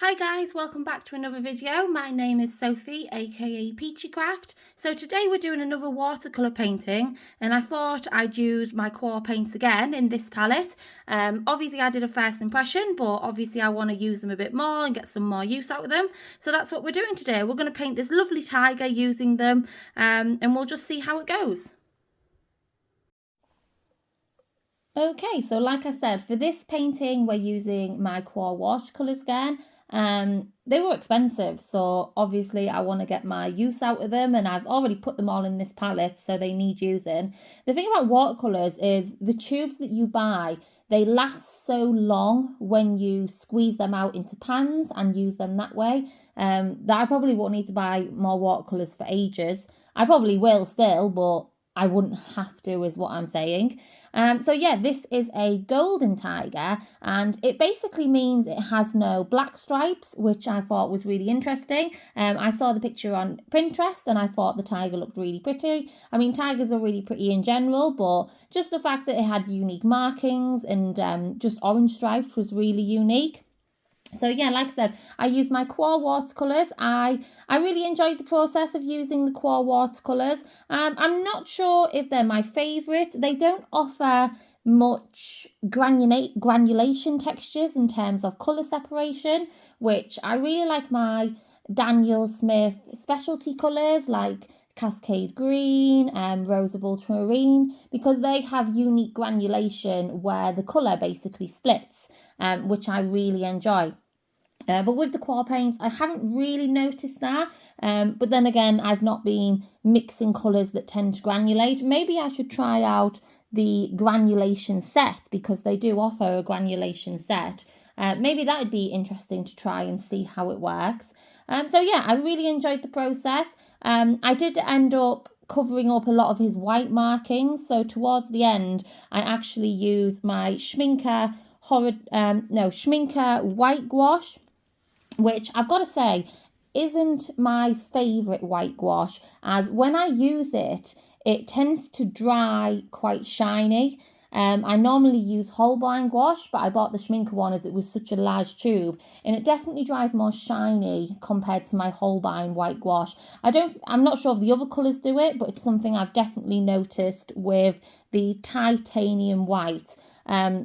Hi guys, welcome back to another video. My name is Sophie, aka Peachycraft. So today we're doing another watercolour painting and I thought I'd use my QOR paints again in this palette. Obviously I did a first impression, but obviously I want to use them a bit more and get some more use out of them. So that's what we're doing today. We're going to paint this lovely tiger using them and we'll just see how it goes. Okay, so like I said, for this painting we're using my QOR watercolours again. They were expensive, so obviously I want to get my use out of them, and I've already put them all in this palette, so they need using. The thing about watercolours is the tubes that you buy, they last so long when you squeeze them out into pans and use them that way, that I probably won't need to buy more watercolours for ages. I probably will still, but I wouldn't have to, is what I'm saying. So yeah, this is a golden tiger, and it basically means it has no black stripes, which I thought was really interesting. I saw the picture on Pinterest and I thought the tiger looked really pretty. I mean, tigers are really pretty in general, but just the fact that it had unique markings and just orange stripes was really unique. So yeah, like I said, I used my QOR watercolours. I really enjoyed the process of using the QOR watercolours. I'm not sure if they're my favourite. They don't offer much granulation textures in terms of colour separation, which I really like my Daniel Smith specialty colours like Cascade Green and Rose of Ultramarine, because they have unique granulation where the colour basically splits. Which I really enjoy. But with the QOR paints, I haven't really noticed that. But then again, I've not been mixing colours that tend to granulate. Maybe I should try out the granulation set, because they do offer a granulation set. Maybe that would be interesting to try and see how it works. So yeah, I really enjoyed the process. I did end up covering up a lot of his white markings. So towards the end, I actually used my Schminker white gouache, which I've got to say isn't my favourite white gouache, as when I use it, it tends to dry quite shiny. I normally use Holbein gouache, but I bought the Schminker one as it was such a large tube, and it definitely dries more shiny compared to my Holbein white gouache. I'm not sure if the other colours do it, but it's something I've definitely noticed with the titanium white.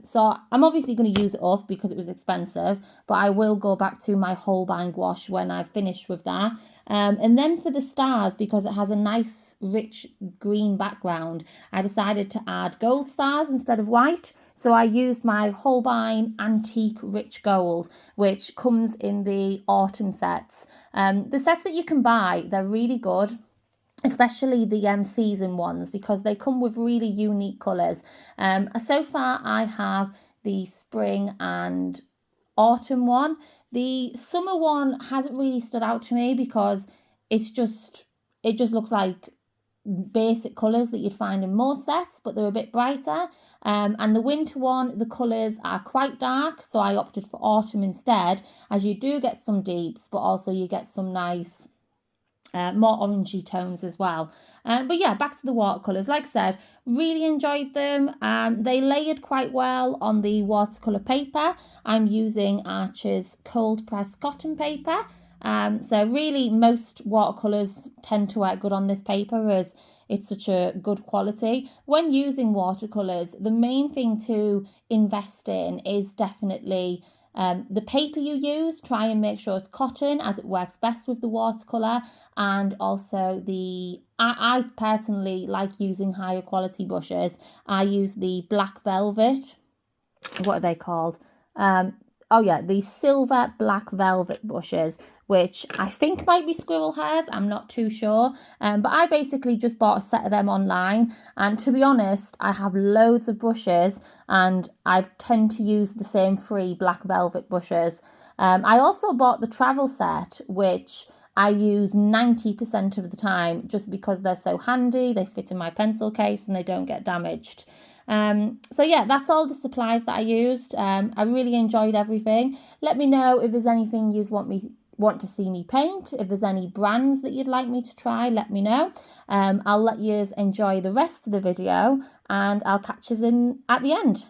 So I'm obviously going to use it up because it was expensive, but I will go back to my Holbein gouache when I've finished with that. And then for the stars, because it has a nice rich green background, I decided to add gold stars instead of white. So I used my Holbein Antique Rich Gold, which comes in the autumn sets. The sets that you can buy, they're really good, especially the season ones, because they come with really unique colours. So far I have the spring and autumn one. The summer one hasn't really stood out to me because it just looks like basic colours that you'd find in most sets, but they're a bit brighter. And the winter one, the colours are quite dark, so I opted for autumn instead, as you do get some deeps, but also you get some nice more orangey tones as well. But yeah, back to the watercolours. Like I said, really enjoyed them. They layered quite well on the watercolour paper. I'm using Archer's cold pressed cotton paper. So really most watercolours tend to work good on this paper as it's such a good quality. When using watercolours, the main thing to invest in is definitely the paper you use. Try and make sure it's cotton, as it works best with the watercolour. And also I personally like using higher quality brushes. I use the black velvet, what are they called? The silver black velvet brushes, which I think might be squirrel hairs, I'm not too sure. But I basically just bought a set of them online, and to be honest, I have loads of brushes and I tend to use the same 3 black velvet brushes. I also bought the travel set, which I use 90% of the time just because they're so handy. They fit in my pencil case and they don't get damaged. So yeah, that's all the supplies that I used. I really enjoyed everything. Let me know if there's anything you want to see me paint. If there's any brands that you'd like me to try, let me know. I'll let you enjoy the rest of the video and I'll catch you in at the end.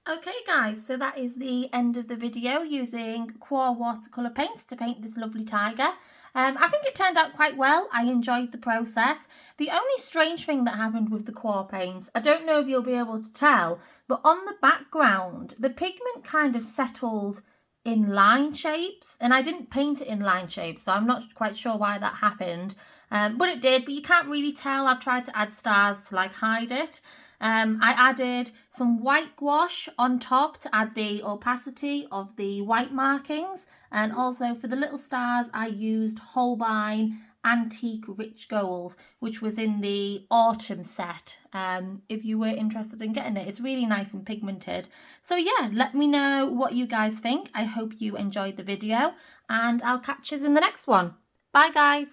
Okay guys, so that is the end of the video using QOR watercolour paints to paint this lovely tiger. I think it turned out quite well. I enjoyed the process. The only strange thing that happened with the QOR paints, I don't know if you'll be able to tell, but on the background, the pigment kind of settled in line shapes, and I didn't paint it in line shapes, so I'm not quite sure why that happened. But it did, but you can't really tell. I've tried to add stars to like hide it. I added some white gouache on top to add the opacity of the white markings, and also for the little stars I used Holbein Antique Rich Gold, which was in the autumn set. If you were interested in getting it, it's really nice and pigmented. So yeah, let me know what you guys think. I hope you enjoyed the video, and I'll catch you in the next one. Bye guys.